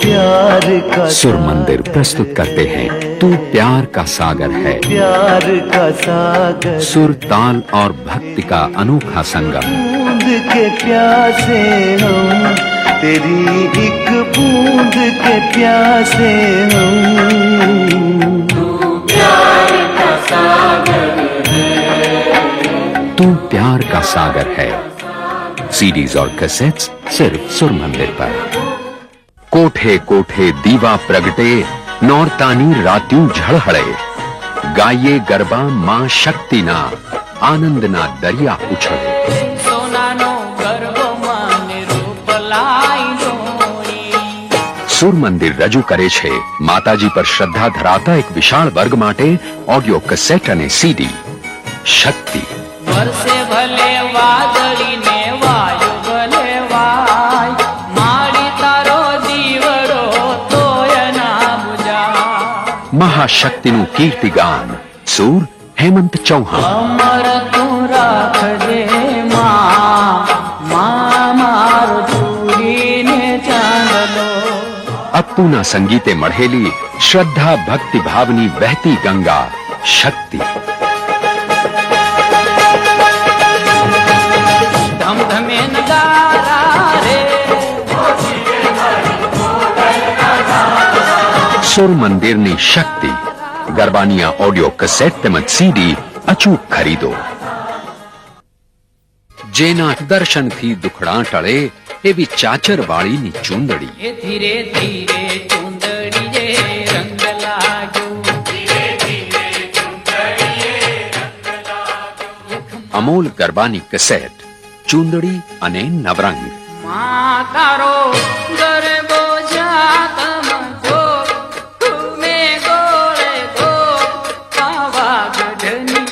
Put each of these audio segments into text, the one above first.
प्यार का सुर मंदिर प्रस्तुत करते हैं तू प्यार का सागर है। प्यार का सागर सुर, ताल और भक्ति का अनोखा संगम। बूंद के प्यासे हम, तेरी एक बूंद के प्यासे हम। तू प्यार का सागर है। तू प्यार का सागर है। सीडीज और कैसेट्स सिर्फ सुर मंदिर पर। कोठे कोठे दीवा प्रगटे, नौरतानी रात्यूं झड़हड़े। गाये गरबा मां शक्ति ना, आनंद ना दरिया उछळे। सोनानो गरबो माने रूप लाई जोड़ी। સુર મંદિર રજૂ કરે છે માતાજી પર શ્રદ્ધા ધરાવતા એક વિશાળ વર્ગ માટે ઓડિયો કેસેટ અને સીડી શક્તિ। વર્ષે ભલે વાદળી ને વાયુ ભલે વાય, મારી તારો દીવડો તોય ના બુજા। મહાશક્તિનું કીર્તિગાન સુર હેમંત ચૌહાણ। અમર તું રાખજે માં, માં મારો ચૂડીને ચાંદલો। અપ્પુના સંગીતે મળેલી શ્રદ્ધા ભક્તિ ભાવની વહેતી ગંગા શક્તિ। ધમધમે નગારા રે, સુર મંદિરની શક્તિ। ગરબાની આ ઓડિયો કેસેટ તેમજ સીડી અચૂક ખરીદો। જેના દર્શનથી દુખડા ટળે એવી ચાચરવાળીની ચૂંદડી। એ ધીરે ધીરે ચુંદડી જે રંગ લાગ્યો। અમોલ ગરબાની કેસેટ ચૂંદડી અને નવરંગ। માં તારો ગરબો જાતમ જો, તુમે ગોળે ગો પાવાગઢની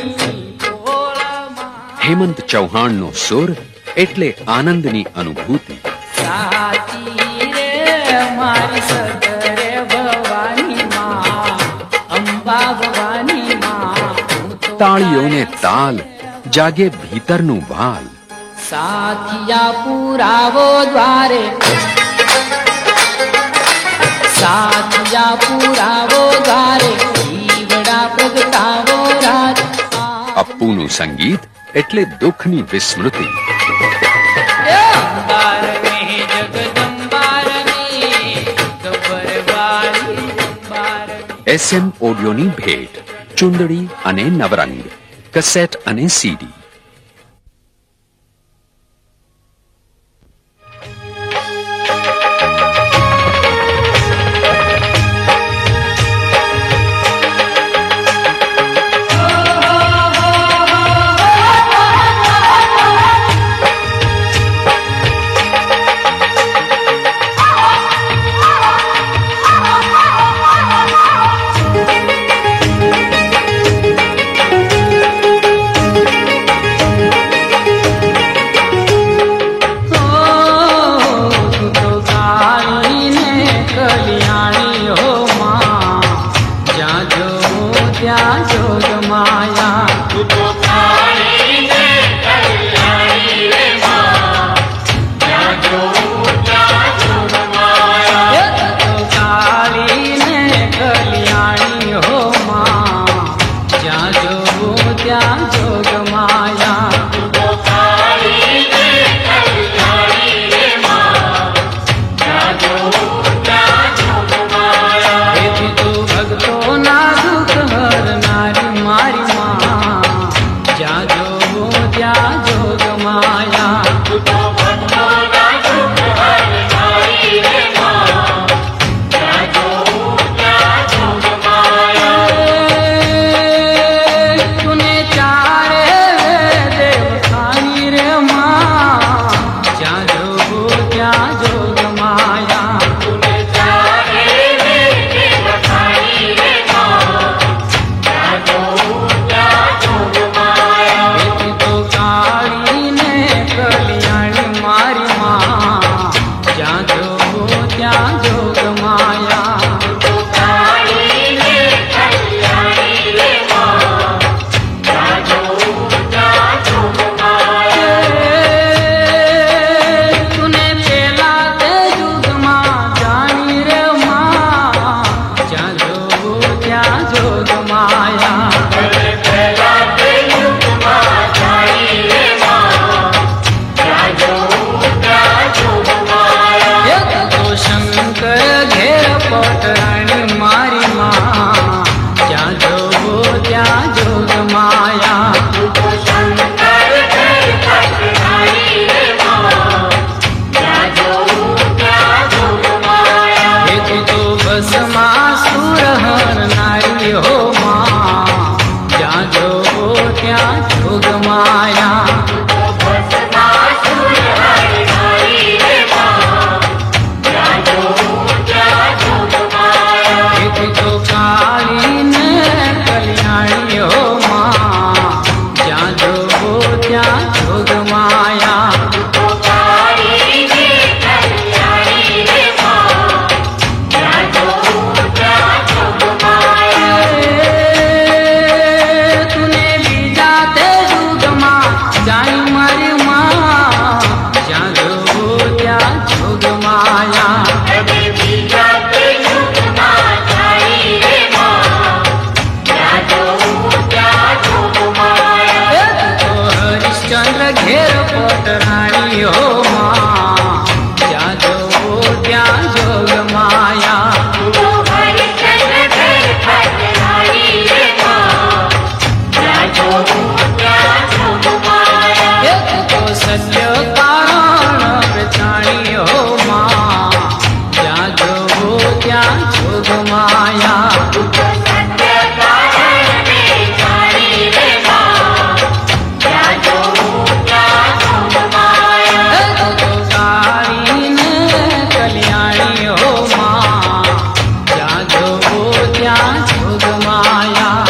ગોળમાં। હેમંત ચૌહાણનો સુર એટલે આનંદની અનુભૂતિ। સાચી રે મારી સદરે ભવાની માં, અંબા ભવાની માં। તાળીઓને તાલ જાગે ભીતરનું ભાલ। સાથિયા પુરાવો દ્વારે, સાથિયા પુરાવો દ્વારે, દીવડા પ્રગટાવો રાત। અપ્પુનું સંગીત એટલે દુઃખની વિસ્મૃતિ। અંબાર મેં જગદંબાર ને, ગબ્બરવાળી અંબાર ને। એસએમ ઓડિયોની ભેટ ચુંદડી અને નવરંગ કેસેટ અને સીડી। हे तू तो भस्मासुर हरनारी हो माँ, જ્યાં જોવો ત્યાં જોગ માયા. હે તું તો કાળી ને કલ્યાણી હો માँ, જ્યાં જોવો ત્યાં જોગ માયા. तूने बीजा ते जुगमा जाई मारी माँ, જ્યાં જોવો ત્યાં જોગ માયા. હે તું તો હરિશ્ચંદ્ર ઘેર પટરાણી હો માँ, જ્યાં જોવો ત્યાં જોગ માયા. હે તું તો સત્ય કારણ પ્રચાણી હો માँ, જ્યાં જોવો ત્યાં જોગ માયા. હે તું તો કાળી ને કલ્યાણી હો માँ, જ્યાં જોવો ત્યાં જોગ માયા.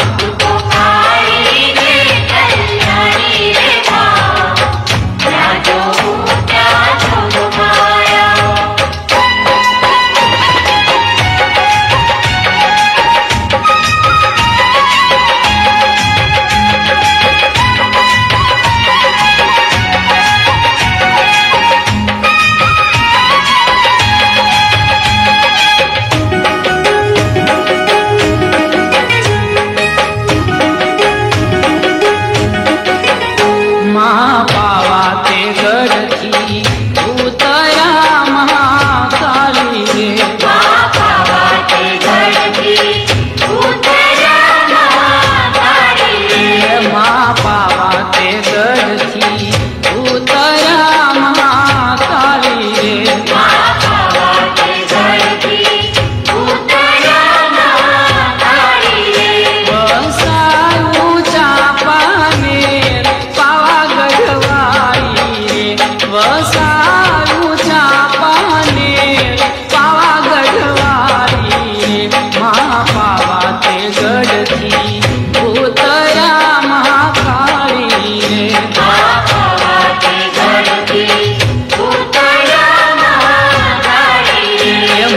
મા પાવા તે ગઢથી ઉતર્યા મહાકાળી રે. મા પાવા તે ગઢથી ઉતર્યા મહાકાળી રે. વસાયું ચાંપાનેર પાવાગઢ વાળી રે. વસાયું ચાંપાનેર પાવાગઢ વાળી રે. મા પાવા તે ગઢથી ઉતર્યા મહાકાળી રે.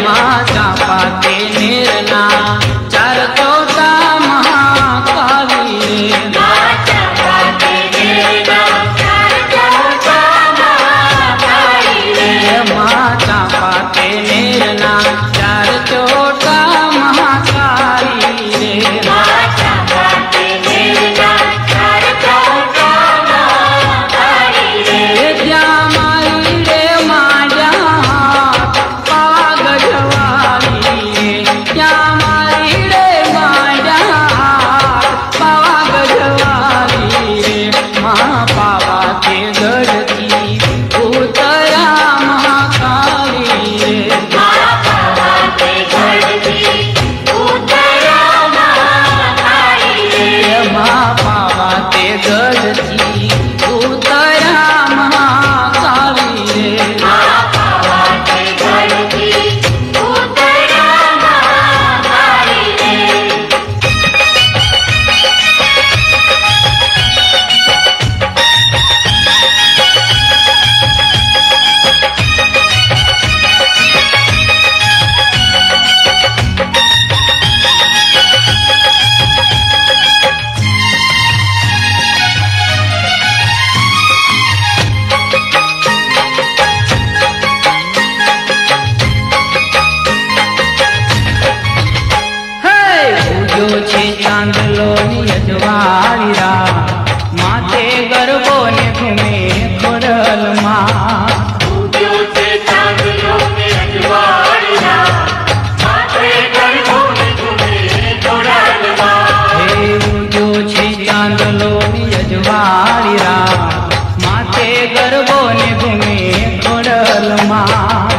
મા ચાંપા તે નેરના ચાર તોતા મહાકાળી રે. મા ચાંપા તે નેરના ચાર ચોટા મહાકાળી રે. ત્યાં મારી રે માયા પાવાગઢ વાળી રે. ત્યાં મારી રે માયા પાવાગઢ વાળી રે. મા પાવા તે ગઢથી ઉતર્યા મહાકાળી રે. મા પાવા તે ગઢથી ઉતર્યા મહાકાળી રે. અજવાળી રાત માથે ગરબો ને ઘૂમે ખોડલમાં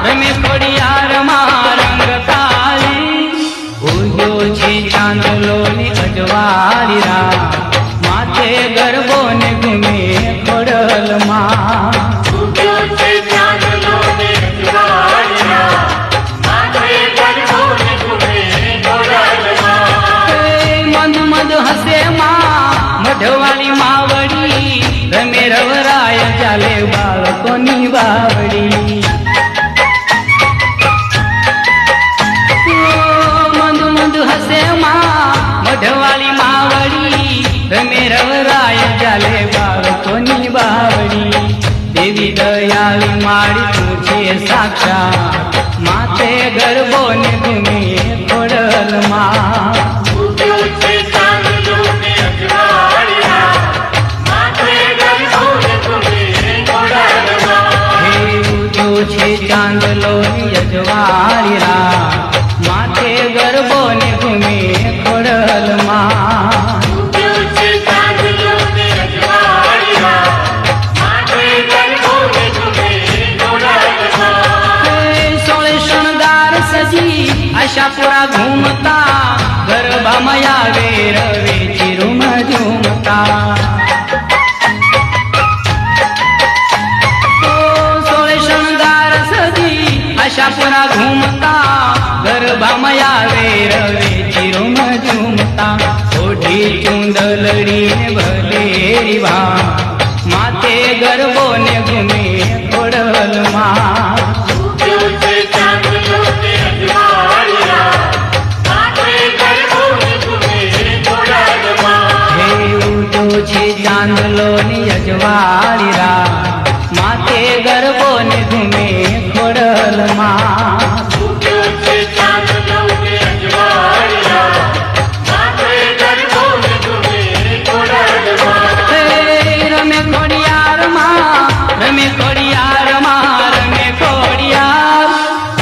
રમે ખોડિયારમાં રંગ કાળી ઉગ્યો છે ચાંદલો ને અજવાળી રાત માથે ગરબો ને ઘૂમે ખોડલમાં હસે માં મઢવાળી માવડી રમે રવરાય ચાલે બાળકોની બાવડી મંદ હસે માં મઢવાળી માવડી રમે રવરાય ચાલે બાળકોની બાવડી દેવી દયાળી મારી તું છે સાક્ષાત માથે ગરબો ને ઘૂમે ખોડલમાં છે ચાંદલો ની અજવાળી રાત માથે ગરબો ને ઘૂમે ખોડલમાં સોળે શણગાર સજી આશાપુરા ઘૂમતા ગરબામાં આવે રવે ચિરુમ ઝૂમતા આશાપુરા ઘૂમતા ગરબામાં આવે રવે ચિરુમ ઝૂમતા ઓઢી ચૂંદલડી ને ભલેરી વા માથે ગરબો ને ઘૂમે ખોડલમાં છે ચાંદલો ની અજવાળી રાત માથે ગરબો ને ઘૂમે ખોડલમાં રમે ખોડિયારમાં રમે ખોડિયાર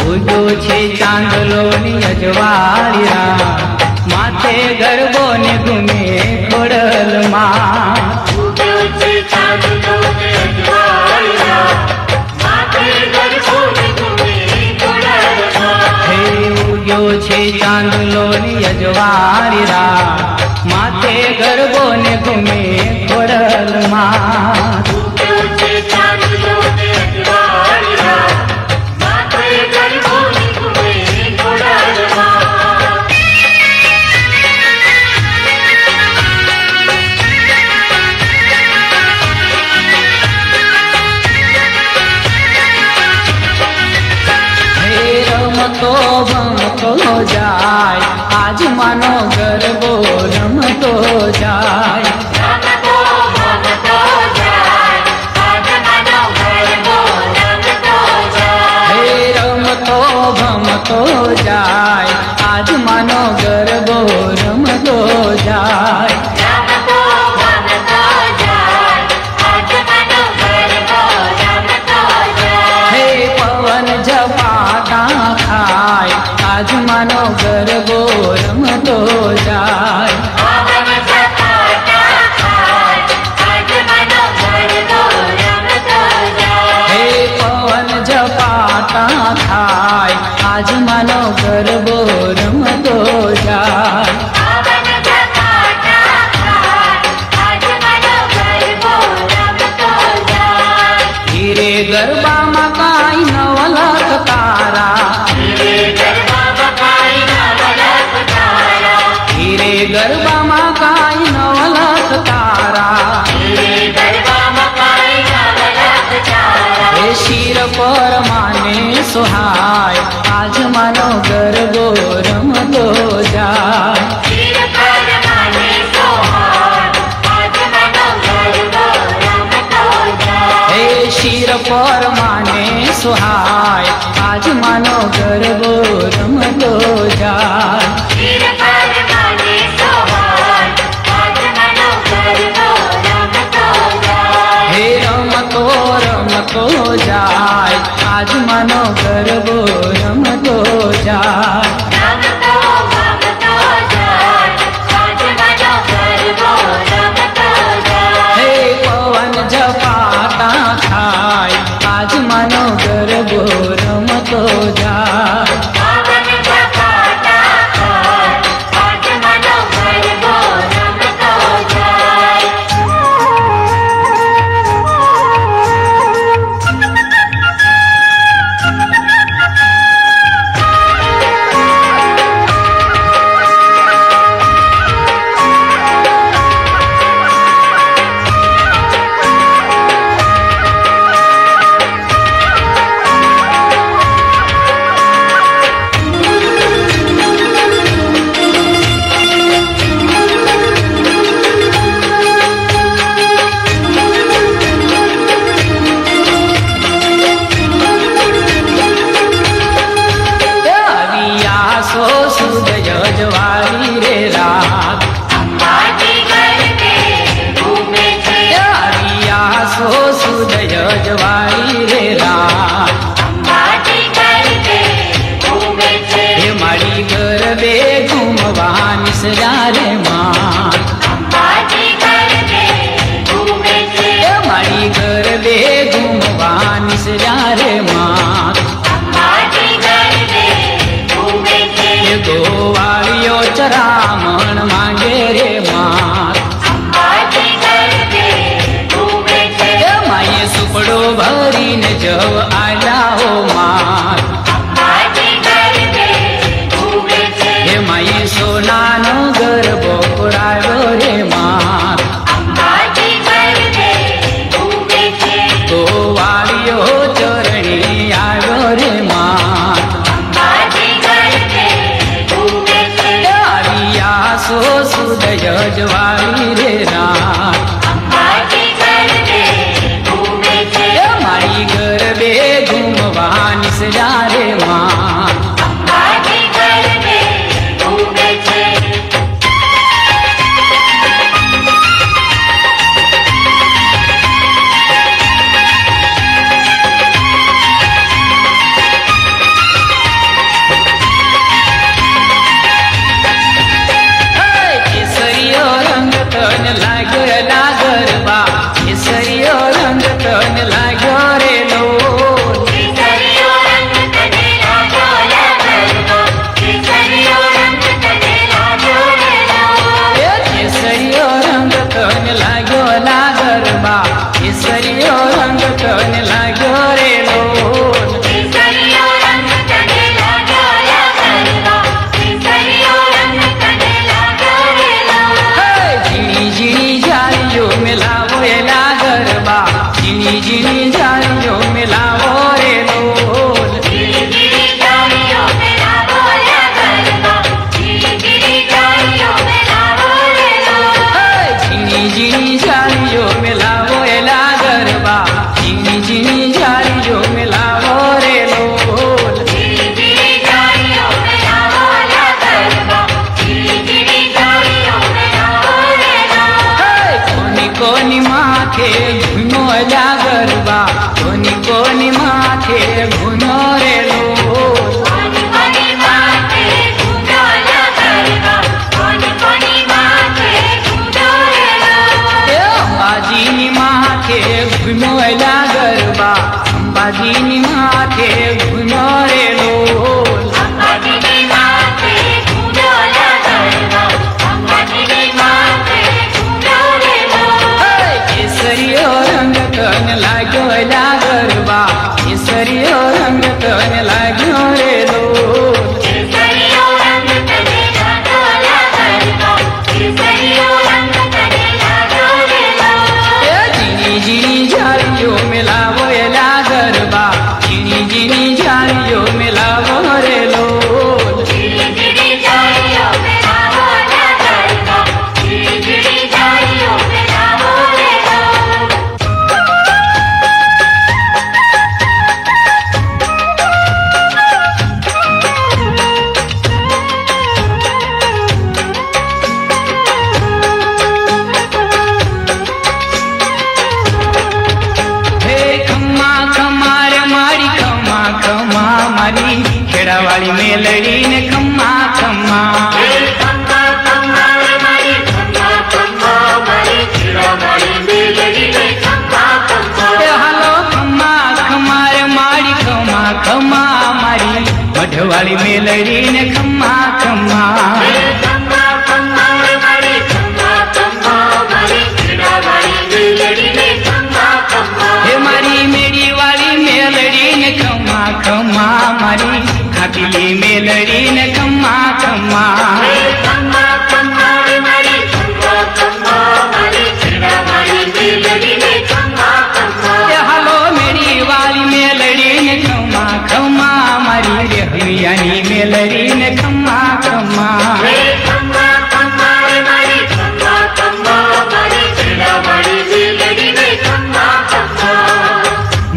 ઉજો છે ચાંદલો ની અજવાળી રાત માથે ગરબો ને ઘૂમે ખોડલમાં છે ચાંદલો ની અજવાળી રાત માથે ગરબો ને ઘૂમે ખોડલમાં ભમતો જાય આજ માનો ગરબો રમતો જાય હે રમતો ભમતો જાય આજ માનો ગરબો રમતો જાય હે પવન ઝપાટા ખાય આજ માનો ગરબો રમતો જાય હે પવન ઝપાટા ખાય આજ માનો ગરબો રમતો જાય હીરે ગરબામાં કાંઈ નવલખ તારા હીરે ગરબામાં કાંઈ નવલખ તારા હે શિર પર માને સોહાય આજ માનો ગરબો રમતો જાય હે શિર પર માને સોહાય આજ માનો ગરબો રમતો જાય હે રમતો રમતો જાય થાય આજ માનો ગરબો રમતો જાય હે પવન ઝપાટા થાય આજ માનો ગરબો રમતો જાય જવારી રે રાત સો સુદય જવારી રે રાત હે મારી ગરબે ઘૂમવાની સજારે માં હે મારી ગરબે ઘૂમવાની સજારે માં ગોવાળિયો ચરામણ માંગે રે માત માએ સુપડો ભરીને જવ આલાઓ માત હે માએ સોનાનો ગરબો પડાવ્યો રે માત ગોવાળિયો ચરણી આવ્યો રે માત સો સુદય જવારી રે રાત મારી ગરબે ઘૂમવાની સજારે માં કોની માથે ગુનો રે અંબાજીની માથે ગુનો ગરબા અંબાજીની માથે ગુનો રે કેસરીઓ રંગ તન લાગ્યો ગરબા કેસરીઓ રંગ તન લાગ્યો રે ઝીણી ઝીણી ઝાડીઓ મેલાવો એલા ગરબા ઝીણી ઝીણી ઝાડીઓ મેલાવો રે મઢવાળી મેલડીને ખમ્મા ખમ્મા હાલો ખમ્મા ખમ્મા રે મારી ખમ્મા ખમ્મા મારી મઢવાળી મેલડીને ખમ્મા ખમ્મા હે મારી મેડી વાળી મેલડીને ખમ્મા ખમ્મા મારી ખાટીલી મેલડીને ખમ્મા ખમ્મા હાલો મેડી વાળી મેલડીને ખમ્મા ખમ્મા મારી રેહલિયાની મેલડીને ખમ્મા ખમ્મા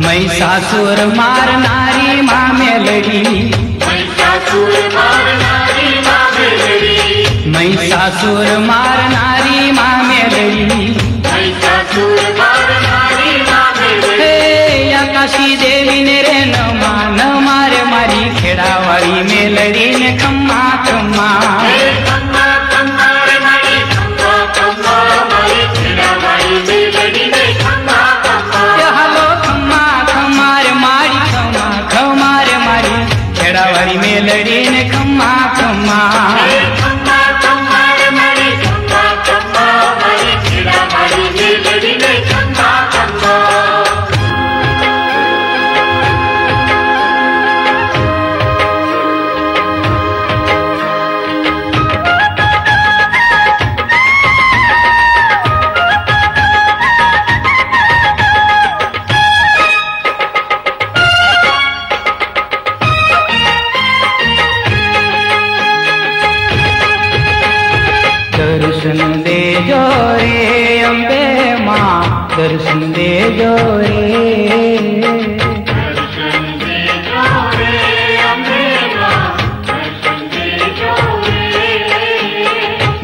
મહિષાસુર મારનારી માં મેલડી મહિષાસુર મારનારી માં મેલડી હે આકાશી દેવીને રે નમા નમા રે મારી ખેડાવાળી મેલડીને ખમ્મા ખમ્મા હાલો ખમ્મા ખમ્મા રે મારી ખમ્મા ખમ્મા રે મારી ખેડાવાળી મેલડીને ખમ્મા ખમ્મા દર્શન દેજો રે અંબે માં દર્શન દેજો રે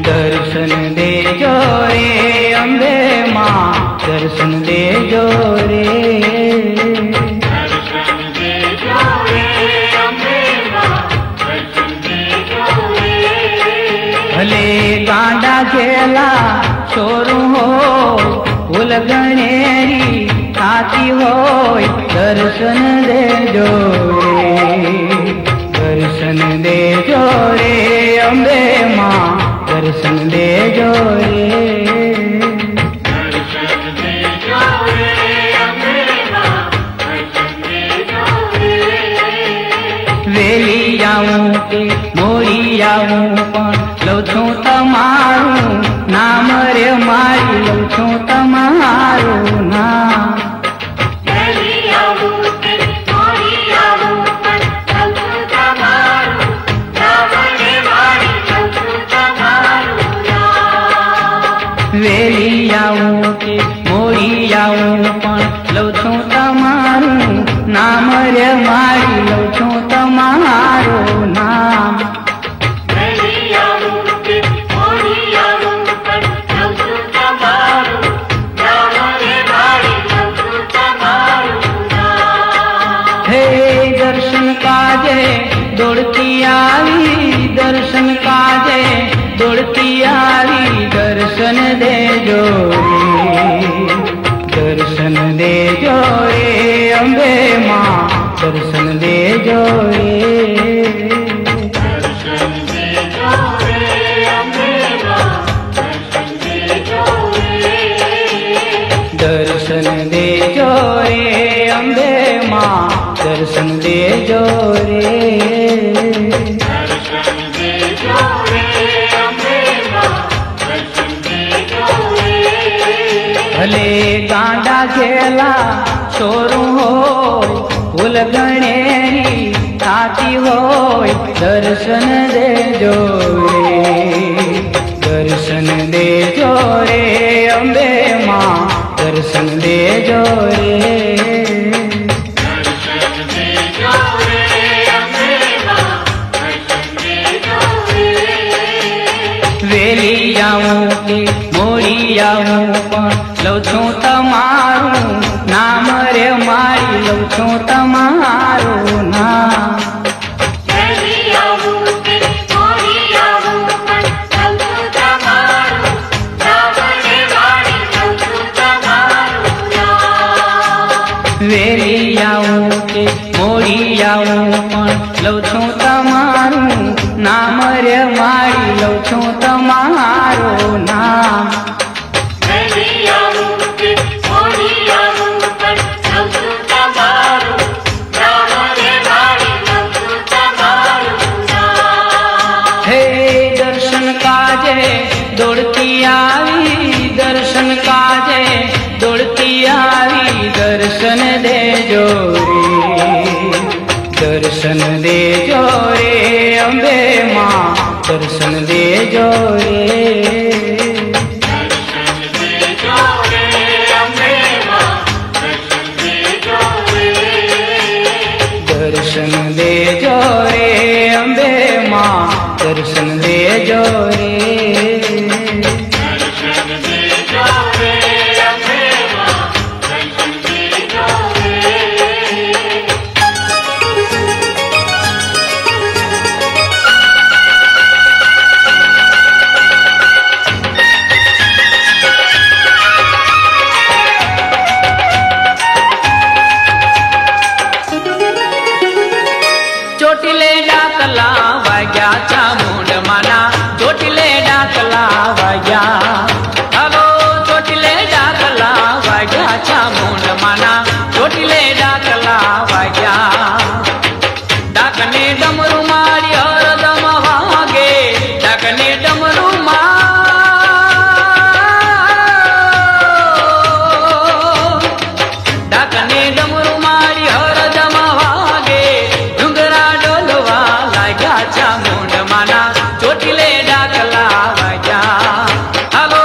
દર્શન દેજો રે અંબે માં દર્શન દેજો રે ભલે ગાંડા ઘેલા ચોરું હોય ઉલગણેરી થાતી હોય દર્શન દેજો રે દર્શન દેજો રે અંબે માં દર્શન દેજો રે વેલી આવું કે મોડી આવું પણ લઉં છું તમારું નામ રે મારી લઉં છું તમારું નામ વેલી આવું કે મોડી આવું પણ લઉં છું તમારું નામ રે મારી લઉં છું તમારું નામ હે દર્શન કાજે દોડતી આવી દર્શન કાજે દોડતી આવી દર્શન દેજો રે દર્શન દેજો રે અંબે માં દર્શન દેજો રે દર્શન દેજો રે અંબે માં દર્શન દેજો રે ભલે ગાંડા ઘેલા ચોરું હોય ઉલગણેરી થાતી હોય દર્શન દેજો રે દર્શન દેજો રે અંબે માં દર્શન દેજો રે વેલી આવું કે મોડી આવું પણ લઉં છું તમારું નામ રે મારી લઉં છું તમારું નામ મોડી આવું પણ લઉં છું તમારું નામ રે માડી લઉં છું તમારું નામ હે દર્શન કાજે દોડતી આવી દર્શન કાજે દોડતી આવી દર્શન દેજો રે દર્શન દેજો રે અંબે માં દર્શન દેજો રે દર્શન દેજો રે અંબે માં દર્શન દેજો રે ચોટીલે ડાકલા વાગ્યા ચામુંડ માના ચોટીલે ડાકલા વાગ્યા હલો ચોટીલે ડાકલા વાગ્યા ચામુંડ માના ચોટીલે ડાકલા વાગ્યા ડાકને ડમરું મારી હરદમ વાગે ડાકને ડમરું ડાકને ડમરું મારી હરદમ વાગે ચામુંડ માના ચોટીલે ડાકલા વાગ્યા હલો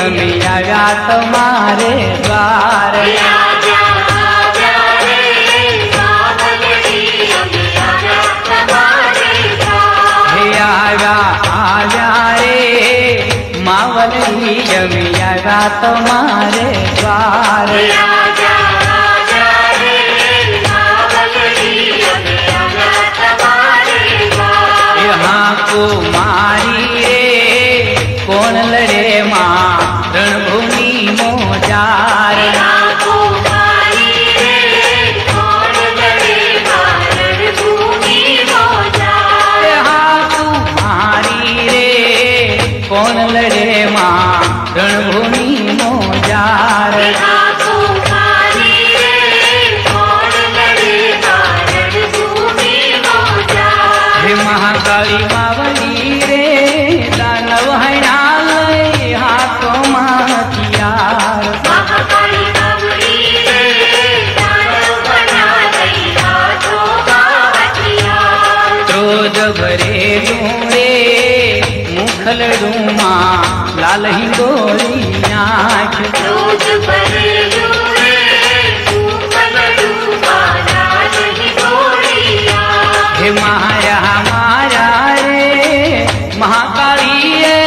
અમે આવ્યા તમારે દ્વાર હે આવ્યા રે માવલી અમે આવ્યા તમારે દ્વાર को मारी रे कौन लड़े माँ रणभूमि मोजार को मारी रे कौन लड़े माँ रणभूमि मोजार हाँ तू मारी रे कौन लड़े माँ रणभूमि मोजार को मारी रे कौन लड़े माँ रणभूमि मोजार हे महाकाली मावली रे दानव हणाल हाथों माथियार महाकाली मावली रे दानव बना गई हाथों में हथियार क्रोध भरे रे मुखलड़ू माँ लाल हिंगोरी आँख रोज भरे रे मुखलड़ू माँ लाल हिंगोरिया हे माया माया रे महाकाली रे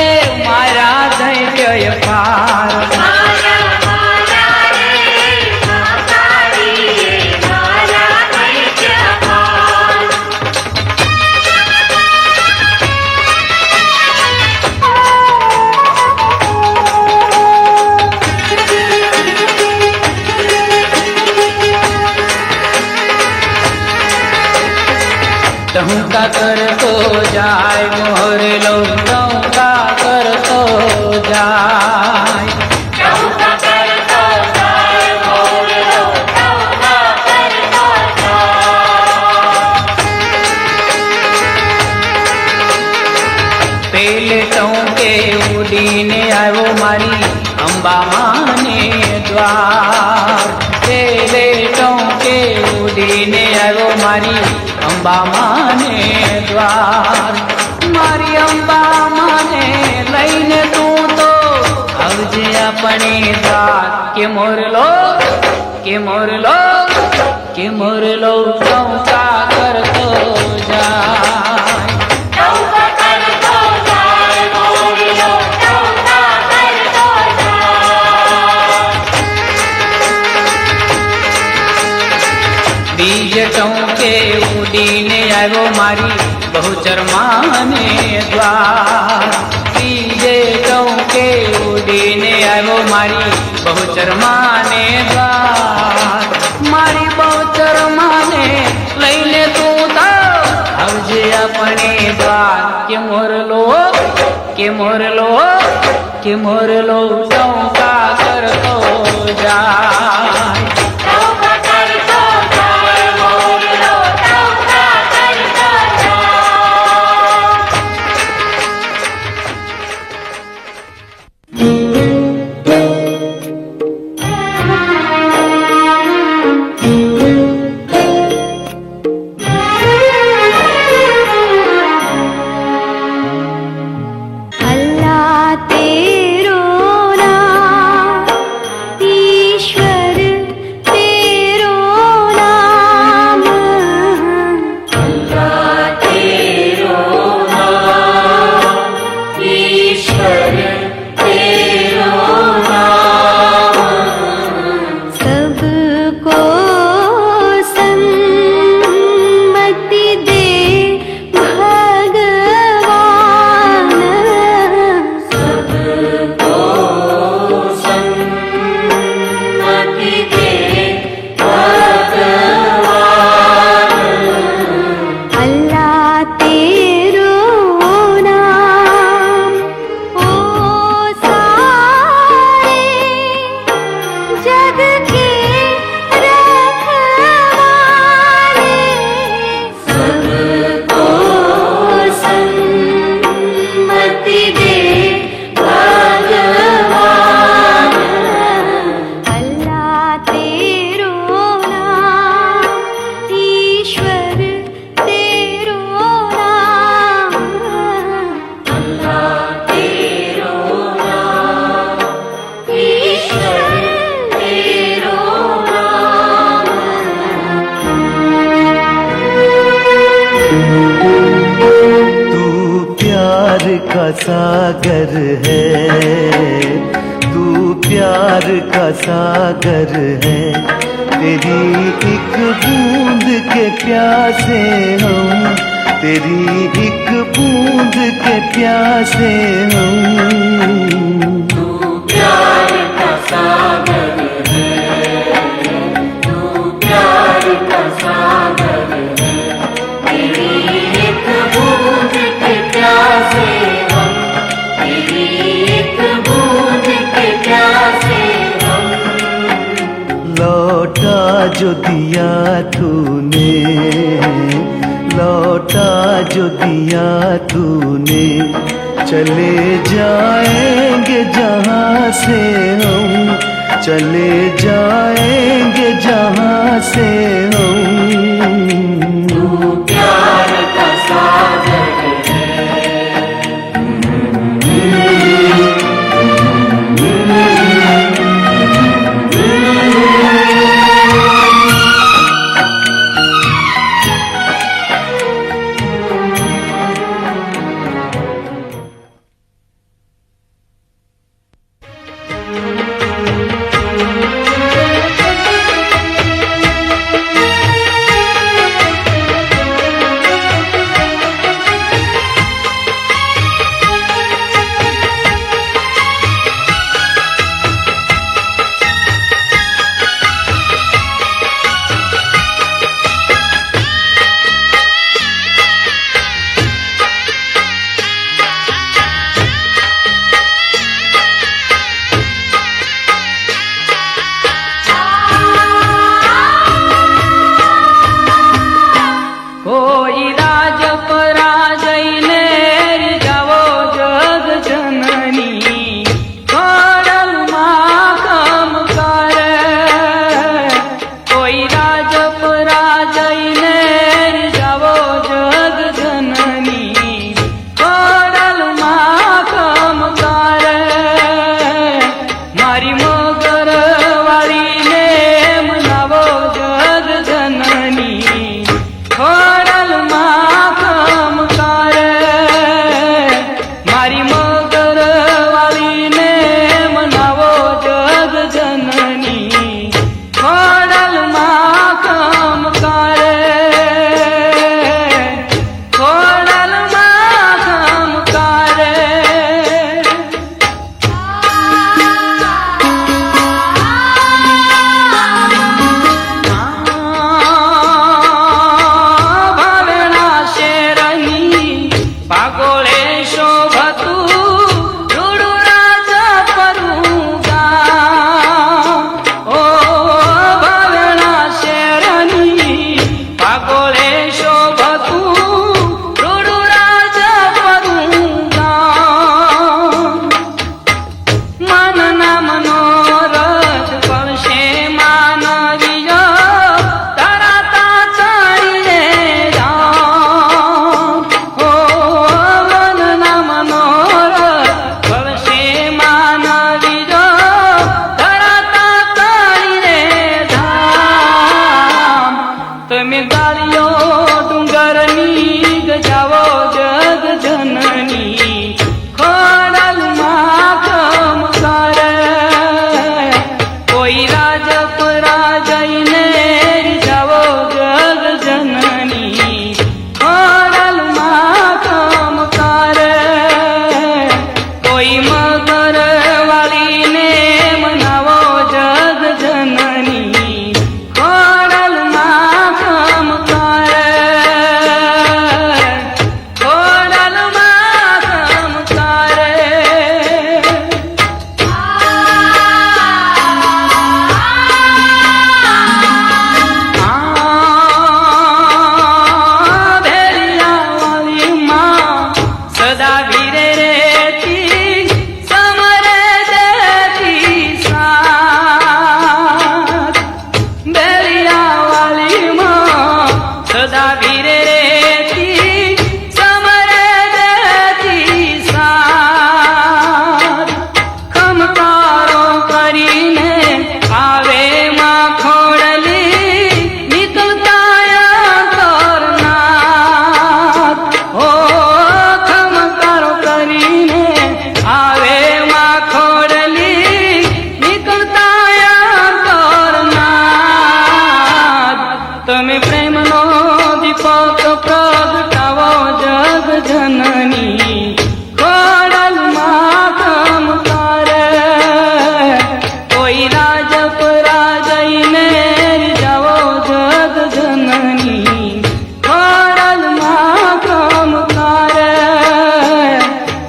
माया दैत्य पार माया माया रे महाकाली रे माया दैत्य पार तहु का कर तो जाय मोहर लो तहु का कर तो जाय चौका कर तो जाए मोर लो चौका कर तो जाए पेले टोके उड़ीने आयो मारी अंबा माने द्वार पेले टोके उड़ीने आयो मारी अंबा माने द्वार मारी अंबा माने लईने तू तो आवजे अपने द्वार के मोर लो के मोर लो के मोर लो चौका कर तो जाए चौका कर तो जाए मोर लो चौका कर तो जाए बीज टोके उड़ीने आयो मारी बहुचर माने द्वार बीज टोके उड़ीने आयो मारी बहुचर माने द्वार मारी बहुचर माने लईने तू तो आवजे अपने द्वार के मोर लो के मोर लो के मोर लो चौका कर तो जाए चौका कर तो जाए मोर लो चौका कर तो अल्लाह तेरो नाम ईश्वर प्यार का सागर है, तू प्यार का सागर है। तेरी एक बूंद के प्यासे हम, तेरी एक बूंद के प्यासे हम। तू प्यार का सागर है, तू प्यार का सागर है। तेरी एक बूंद के प्यासे हम, तेरी एक बूंद के प्यासे हम। लौटा जो दिया तूने, लौटा जो दिया तूने, चले जाएंगे जहाँ से हम, चले जाएंगे जहाँ से हम। तू प्यार का सागर है।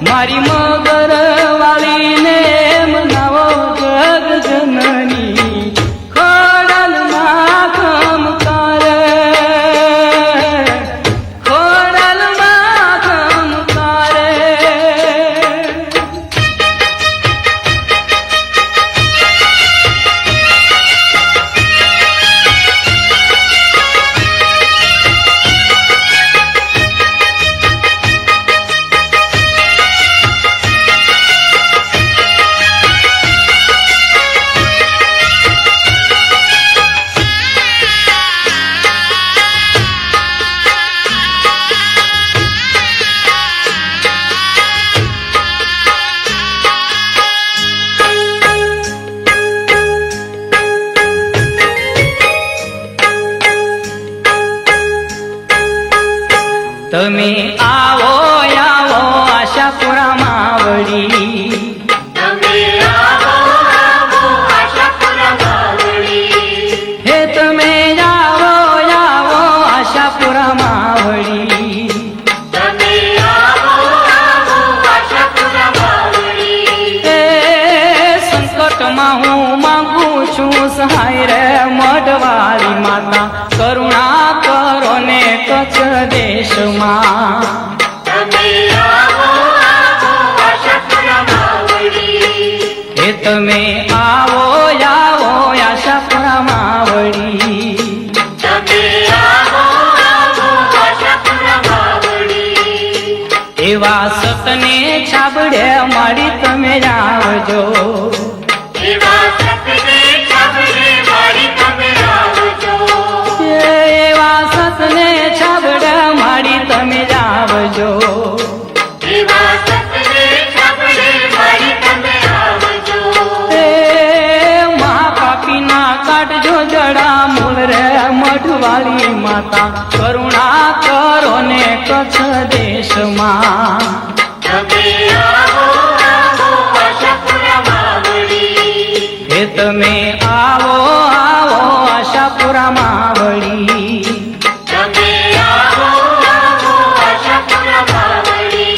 મારી મગર વાળીને મનાવો જગ જનની ખોડલમાં ખમકારે ખોડલમાં ખમકારે તમે આવો આવો આશાપુરામાં વળી તમે આવો આવો આશાપુરામાં વળી હે તમે આવો આવો આશાપુરામાં વળી તમે આવો આવો આશાપુરામાં વળી એ સંકટમાં હું માંગુ છું સહાય રે મઢવાળી માતા કરુણા કરો ને કચ્છ દેશમાં તમે આવો આવો આશાપુરામાં વળી હે તમે આવો આવો આશાપુરામાં વળી તમે આવો આવો આશાપુરામાં વળી એવા સતને છાબડે મારી તમે આવજો એવા સપને છાબડે મારી તમે આવજો એવા સતને છાબડે મારી તમે આવજો એવા સપને છાબડે મારી તમે આવજો એ મહાપાપીના કાઢજો જડા મૂળ રે મઢવાળી માતા કરુણા કરો ને કચ્છ દેશમાં તમે આવો આવો આશાપુરામાં વળી હે તમે આવો આવો આશાપુરામાં વળી તમે આવો આવો આશાપુરામાં વળી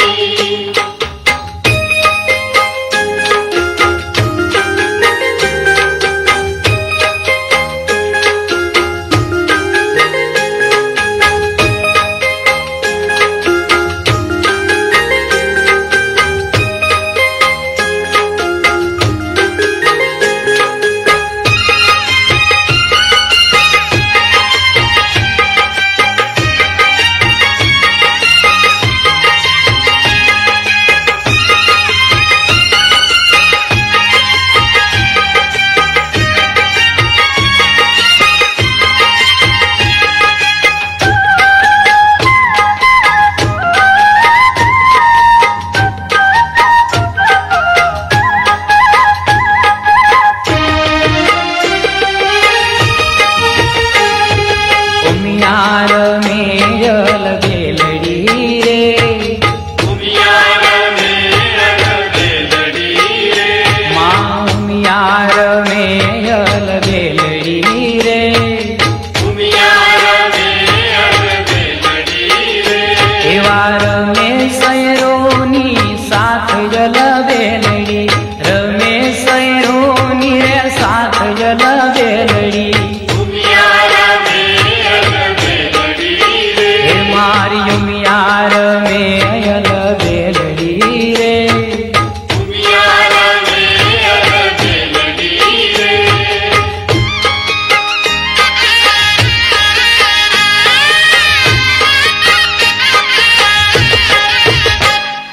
ઉમિયાર મેયલ બેલડી રે ઉમિયાર મેયલ બેલડી રે માં ઉમિયાર મેયલ બેલડી રે ઉમિયાર મેયલ બેલડી રે એવા રમેશ સૈરોની સાથ જલ બેલડી રમેશ સૈરોની રે સાથ જલ બેલડી ઉમિયાર મેયલ બેલડી રે હે મારી ઉમિયાર મેયલ બેલડી રે ઉમિયાર મેયલ બેલડી રે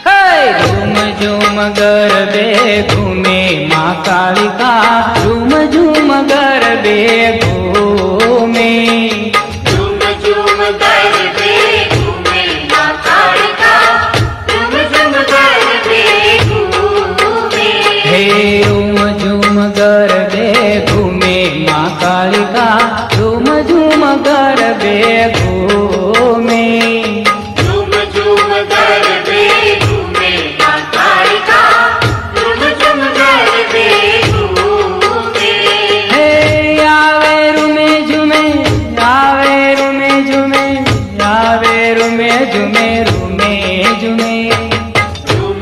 હે ઝૂમ ઝૂમ ગરબે ઘૂમે મા Kalika zoom zoom ગરબે ઘૂમે zoom zoom ગરબે ઘૂમે મા કાળિકા ઝૂમ ઝૂમ ગરબે ઘૂમે હે ઝૂમ ઝૂમ ગરબે ઘૂમે મા Kalika zoom zoom ગરબે ઘૂમે zoom zoom ગરબે ઘૂમે મા કાળિકા ઝૂમ ઝૂમ ગરબે ઘૂમે હે આવે રૂમે ઝૂમે આવે રૂમે ઝૂમે આવે રૂમે ઝૂમે રૂમે ઝૂમે ઝૂમ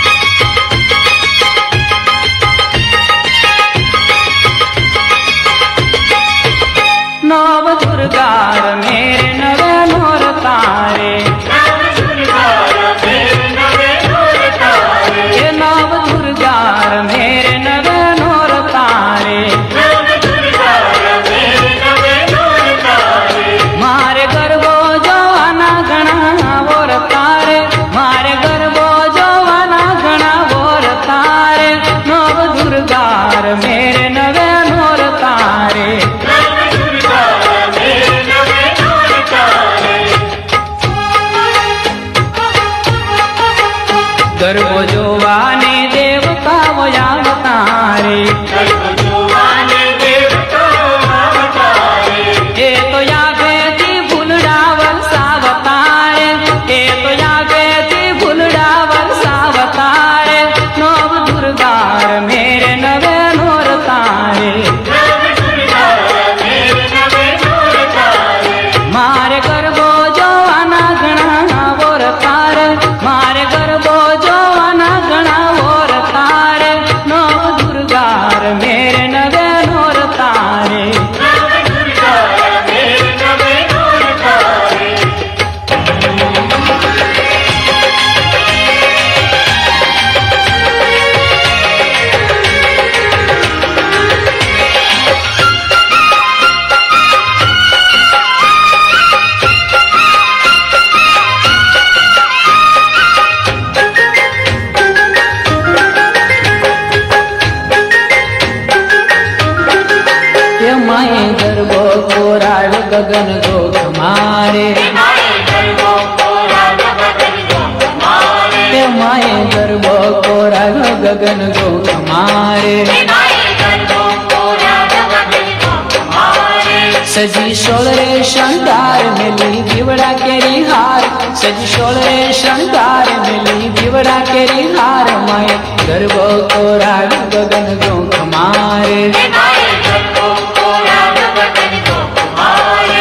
ગગન ગોખ મારે માએ ગરબો કોરાયો ગગન ગોખ મારે તે માએ ગરબો કોરાયો ગગન ગોખ મારે માએ ગરબો કોરાયો ગગન ગોખ મારે સજી સોળરે શણગાર મેલી દીવડા કેરી હાર સજી સોળરે શણગાર મેલી દીવડા કેરી હાર માએ ગરબો કોરાયો ગગન ગોખ મારે માએ ગરબો કોરાયો ગગન ગોખ મારે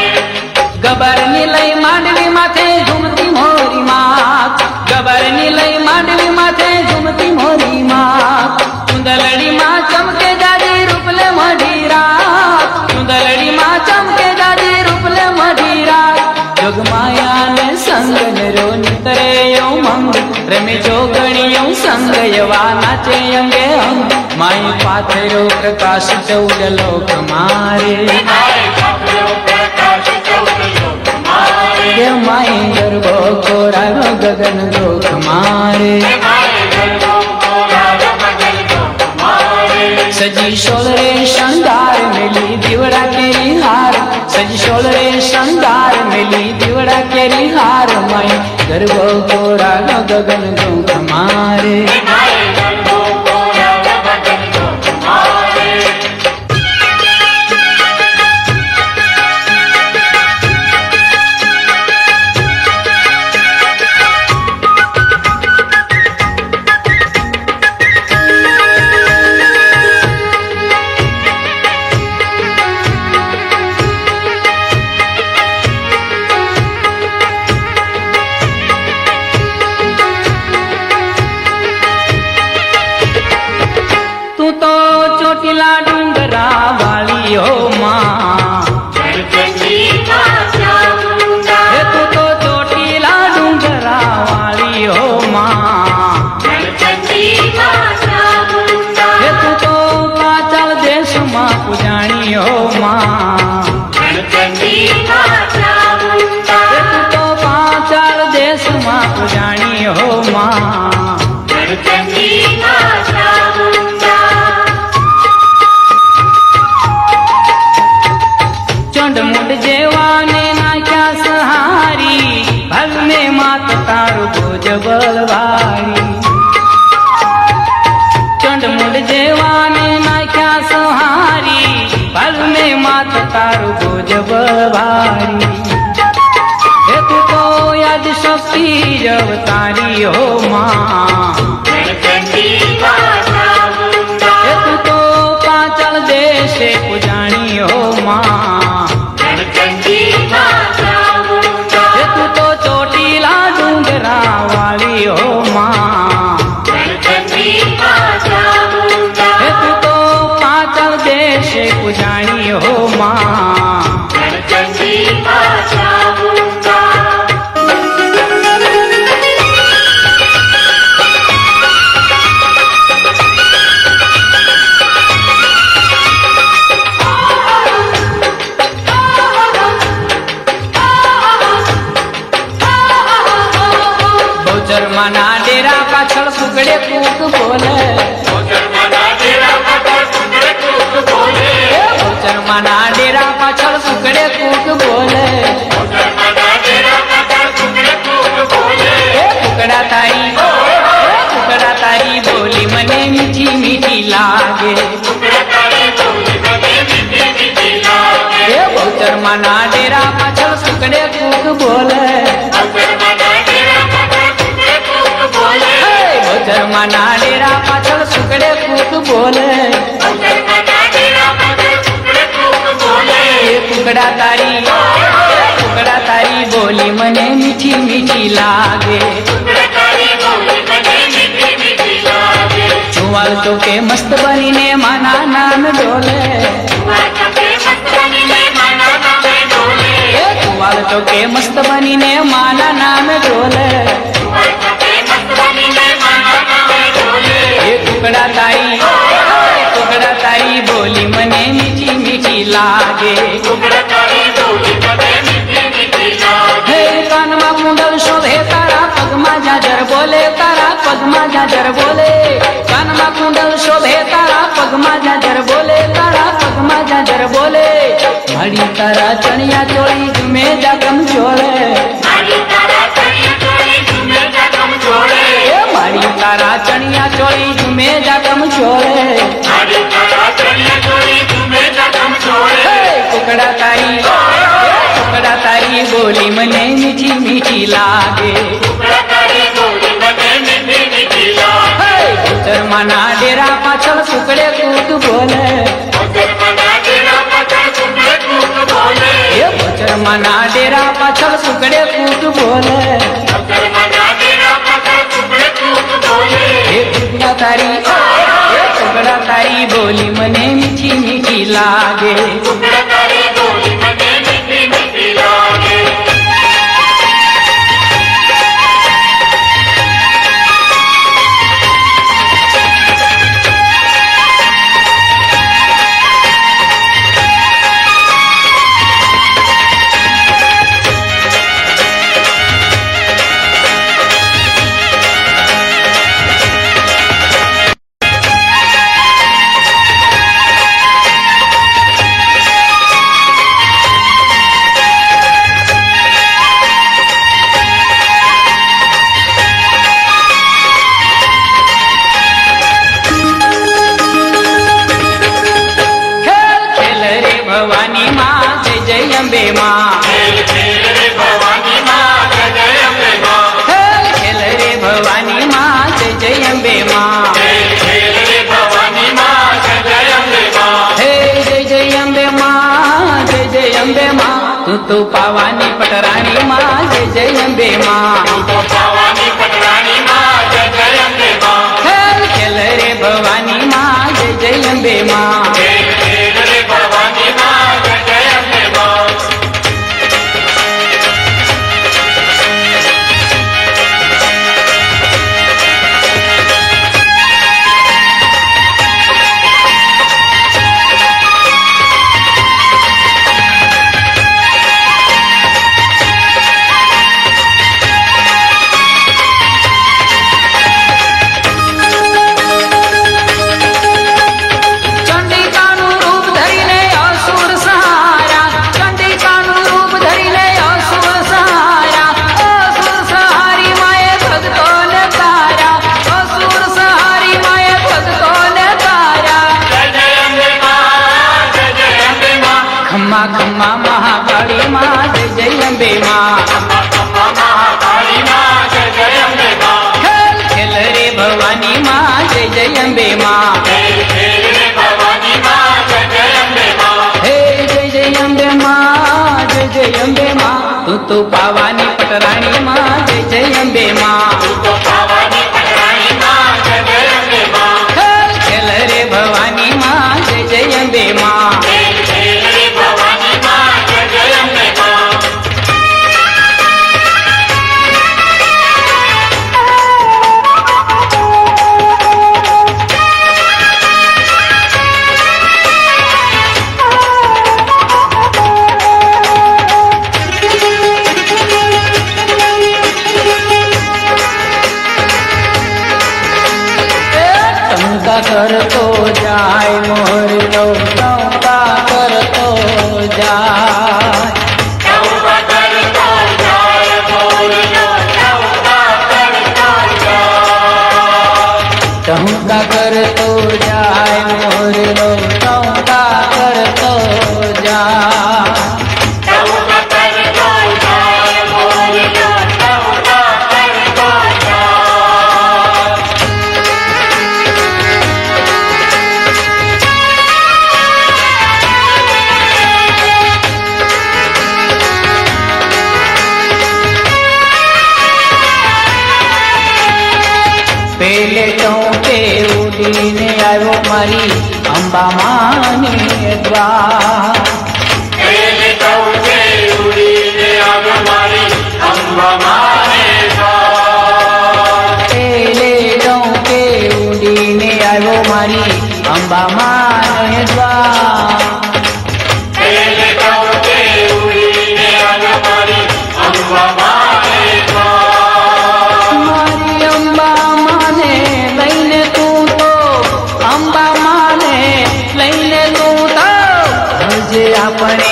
ગબરની લઈ માંડવી માથે ઝૂમતી મોરી માં ગબરની લઈ માંડવી માથે ઝૂમતી મોરી માં ચુંદલડી માં ચમકે જાજી રૂપલે મઢીરા ચુંદલડી માં ચમકે જાજી રૂપલે મઢીરા જોગમાયા ને સંગ ને રો નિતરે મંગ રમે જોગણીયો સંગ યવા નાચે અંગે અંગ માય પાથરો પ્રકાશ ચૌદ લોક મારે માએ ગરબો પ્રકાશ ચૌદ લોક મારે દેવ માય ગરબો કોરાયો ગગન ગોખ મારે માએ ગરબો કોરાયો ગગન ગોખ મારે સજી સોળરે શણગાર મેલી દીવડા કેરી હાર સજી સોળરે શણગાર મેલી દીવડા કેરી હાર માય ગરબો કોરાયો ગગન ગોખ મારે માએ ગરબો કોરાયો ગગન ગોખ મારે તું તો ચોટીલા ડુંગરા વાળીઓ માં ગણપતિ માં ચામુંડા હે તું તો ચોટીલા ડુંગરા વાળીઓ માં ગણપતિ માં ચામુંડા હે તું તો પાચાળ દેશમાં પૂજાણીઓ માં ગણપતિ માં ચામુંડા હે તું તો પાચાળ દેશમાં પૂજાણીઓ માં ગણપતિ માં ચામુંડા ચંડમુંડ જેવાને નાખ્યા સહારી ભગને માત તારું ભોજ બળવારી ચંડમુંડ જેવાને નાખ્યા સહારી ભગને માત તારું ભોજ બળવારી હે તું તો યાદ શક્તિ અવતારી હો માં ગણપતિ માં ચામુંડા હે તું તો પાચળ દેશે પૂજાણી હો માં ગણપતિ માં ચામુંડા હે તું તો ચોટીલા ડુંગરા વાળી હો માં ગણપતિ માં ચામુંડા હે તું તો પાચળ દેશે પૂજાણી હો માં ગણપતિ માં ચામુંડા બહુચરમાના ડેરા પાછળ સુગડે કૂક બોલે ગોચરમાના ડેરા પાછળ સુગડે કૂક બોલે હે બહુચરમાના ડેરા પાછળ સુગડે કૂક બોલે ગોચરમાના ડેરા પાછળ સુગડે કૂક બોલે હે કુકડા તારી બોલી મને મીઠી મીઠી લાગે સુગડે તારી બોલી મને મીઠી મીઠી લાગે હે બહુચરમાના ડેરા પાછળ સુગડે કૂક બોલે ગોચરમાના ડેરા પાછળ સુગડે કૂક બોલે હે બહુચરમાના ડેરા પાછળ સુગડે કૂક બોલે ગોચરમાના ડેરા પાછળ સુગડે કૂક બોલે હે કુકડા તારી બોલી મને મીઠી મીઠી લાગે સુગડે તારી બોલી મને મીઠી મીઠી લાગે છુવાલ તો કે મસ્ત બનીને માના નામ ડોલે વાચકે મસ્ત બનીને માના નામે ડોલે હે છુવાલ તો કે મસ્ત બનીને માના નામ ડોલે વાચકે મસ્ત બનીને માના નામે ડોલે હે કુકડા તારી બોલી મને મીઠી મીઠી લાગે સુગડે તારી બોલી મને મીઠી મીઠી લાગે હે કાનમાં કુંડલ શોભે તારા પગમાં જાજર બોલે તારા પગમાં જાજર બોલે કાનમાં કુંડલ શોભે તારા પગમાં જાજર બોલે તારા પગમાં જાજર બોલે માડી તારા ચણિયા ચોળી ઝુમે જાગમ ચોળે મારી તારા ચણિયા ચોળી ઝુમે જાગમ ચોળે એ માડી તારા ચણિયા ચોળી ઝુમે જાગમ ચોળે મારી તારા ચણિયા ચોળી ઝુમે જાગમ ચોળે હે કુકડા તારી બોલી મને મીઠી મીઠી લાગે ટુકડા તારી બોલી મને મીઠી મીઠી લાગે હે ગોચરમાના ડેરા પાછળ સુકડે કૂદ બોલે ગોચરમાના ડેરા પાછળ સુકડે કૂદ બોલે એ ગોચરમાના ડેરા પાછળ સુકડે કૂદ બોલે ગોચરમાના ડેરા પાછળ સુકડે કૂદ બોલે એ કુકડા તારી બોલી મને મીઠી મીઠી લાગે ટુકડા તારી બોલી મને મીઠી મીઠી લાગે ખેલ ખેલ રે ભવાની માં જય જય અંબે માં ખેલ ખેલ રે ભવાની માં જય જય અંબે માં ખેલ ખેલ રે ભવાની માં જય જય અંબે માં ખેલ ખેલ રે ભવાની માં જય જય અંબે માં હે જય જય અંબે માં જય જય અંબે માં તું તો પાવાની પટરાણી માં જય જય અંબે માં તો પાવાની પટરાણી માં જય જય અંબે માં ખેલ ખેલ રે ભવાની માં જય જય અંબે માં ખેલ ખેલ રે ભવાની માં જય જય અંબે માં ચંડિકાનું રૂપ ધરીને અસુર સહારા ચંડિકાનું રૂપ ધરીને અસુર સહારા અસુર સહારી માએ ભક્તોને તારા અસુર સહારી માએ ભક્તોને તારા જય જય અંબે માં જય જય અંબે માં ખમ્મા ખમ્મા મહાકાળી માં જય જય અંબે માં મહાકાળી માં જય જય અંબે માં ખેલ ખેલ રે ભવાની માં જય જય અંબે માં ખેલ ખેલ રે ભવાની માં જય જય અંબે માં હે જય જય અંબે માં જય જય અંબે માં તું તો પાવાની પટરાણી માં જય જય અંબે માં તો પાવાની પટરાણી માં જય જય અંબે માં ખેલ ખેલ રે ભવાની માં જય જય અંબે માં ખેલ ખેલ રે ભવાની માં જય જય અંબે માં ટંકા કરતો જાય મોર લો ટંકા કરતો જાય ચૌકા કરતો જાય બોલનો ચૌકા કરતો જાય ટંકા કરતો જાય મોર લો ટંકા કરતો જાય ચૌકા કરતો જાય બોલનો ચૌકા કરતો જાય પેલે ચોકે ઉડીને આવ્યો મારી અંબા માને દ્વાર પેલે ચૌકે ઉડીને આવ્યો મારી અંબા માને દ્વાર પેલે ચોકે ઉડીને આવ્યો મારી અંબા માને દ્વાર પેલે ચૌકે ઉડીને આવ્યો મારી અંબા માને દ્વાર મારી અંબા માને લઈને તું તો અંબા માને લઈને તું તો હજે આપણે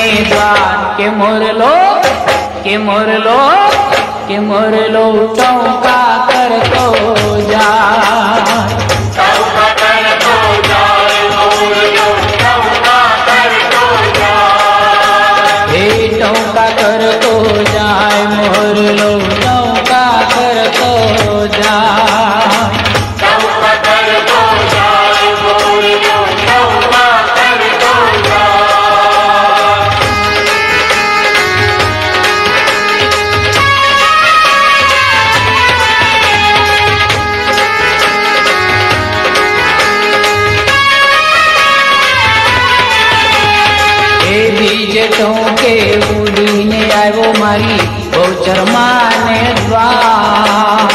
કે મોરલો ચૌકા કરતો જાય. ચૌકા કરતો જાય મોરલો ચૌકા કરતો જાય. હે ચૌકા કરતો જાય મોરલો ચૌકા કરતો જાય. ચૌકા કરતો જાય મોરલો ચૌકા કરતો જાય. બીજ ટોકે ઉડીને આવ્યો મારી બહુચર માને દ્વાર.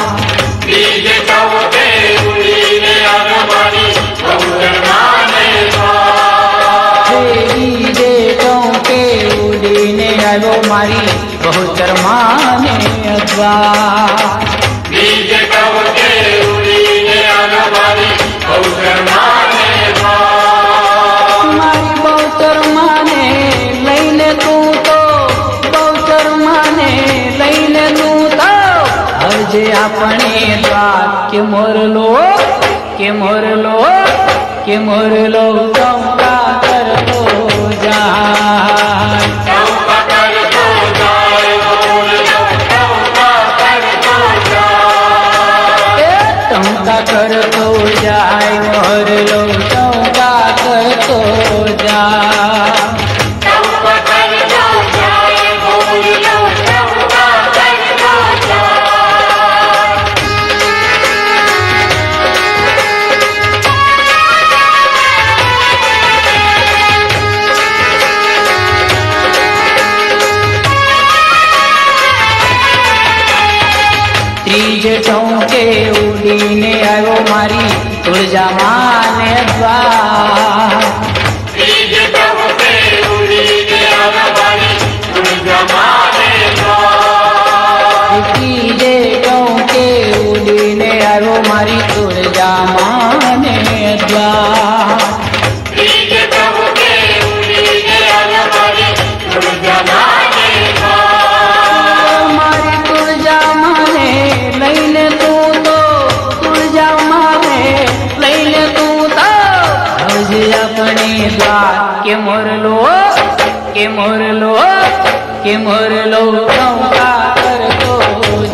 બીજ ચૌકે ઉડીને આવ્યો મારી બહુચર માને દ્વાર. હે બીજે ટોકે ઉડીને આવ્યો મારી બહુચર માને દ્વાર. બીજ ચૌકે ઉડીને આવ્યો મારી બહુચર માને દ્વાર. મારી બહુચર માને લઈને તું તો બહુચર માને લઈને તું તો હરજે આપણે દ્વાર. કે મોરલો ચૌકા કરતો જાય. ચૌકા કરતો જાય મોરલો ચૌકા કરતો જાય. એ ચૌકા કરતો જાય મોરલો ચૌકા કરતો જાય. ચૌકા કરતો જાય મોરલો ચૌકા કરતો જાય. ત્રીજે ટોકે ઉડીને આવ્યો મારી તુળજા માને દ્વાર. બીજ ચૌકે ઉડીને આવ્યો મારી તુળજા માને દ્વાર. ત્રીજે ટોકે ઉડીને આવ્યો મારી તુળજા માને દ્વાર. બીજ ચૌકે ઉડીને આવ્યો મારી તુળજા માને દ્વાર. મારી તુળજા માને લઈને તું તો તુળજા માને લઈને તું તો હજે આપણે દ્વાર. કે મોરલો ચૌકા કરતો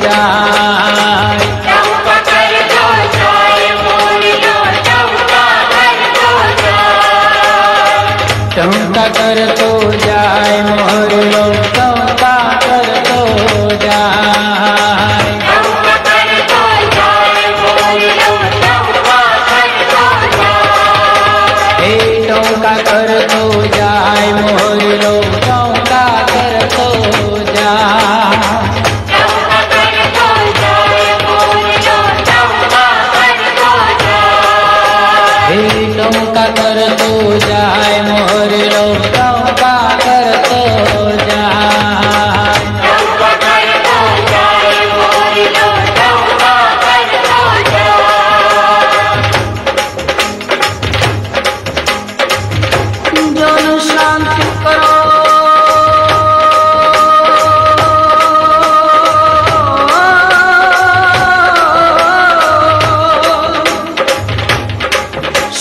જાય. ચૌકા કરતો જાય મોરલો ચૌકા કરતો જાય. ચૌકા કરતો જાય મોરલો ચૌકા કરતો જાય. ચૌકા કરતો જાય મોરલો ચૌકા કરતો જાય. હે ચૌકા કરતો જાય મોરલો ચૌકા કરતો જાય. ચૌકા કરતો જાય મોરલો ચૌકા કરતો જાય. હે ચૌકા કરતો જાય મોરલો ચૌકા કરતો જાય. ચૌકા કરતો જાય મોરલો ચૌકા કરતો જાય. જોન શાંતિ કરો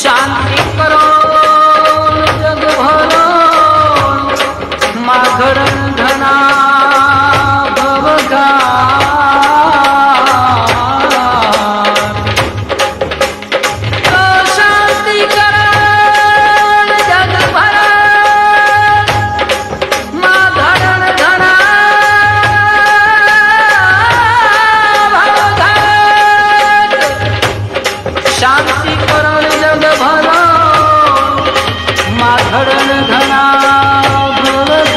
શાંતિ કરો જગ ભરો માઘડ ધના ભવઘાટ. શાંતિ કરો જગ ભરો માઘડ ધના ભવઘાટ. શાંતિ કરણ જગ ભરો માધરણ ઘણા ભવઘાટ.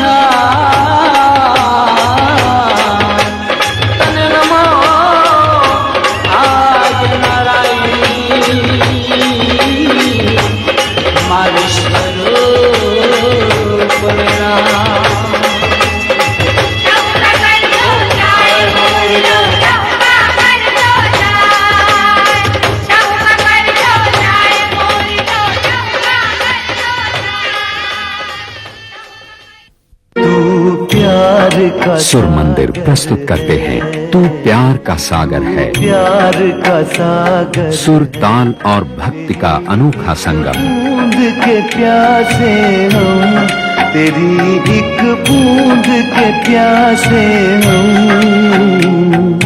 प्यार का सुर मंदिर प्रस्तुत करते हैं तू प्यार का सागर है। प्यार का सागर सुर, ताल और भक्ति का अनोखा संगम। बूंद के प्यासे हम, तेरी एक बूंद के प्यासे हम।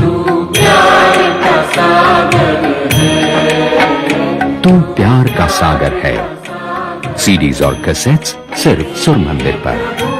तू प्यार का सागर है। सीडीज और कैसेट्स सिर्फ सुर मंदिर पर।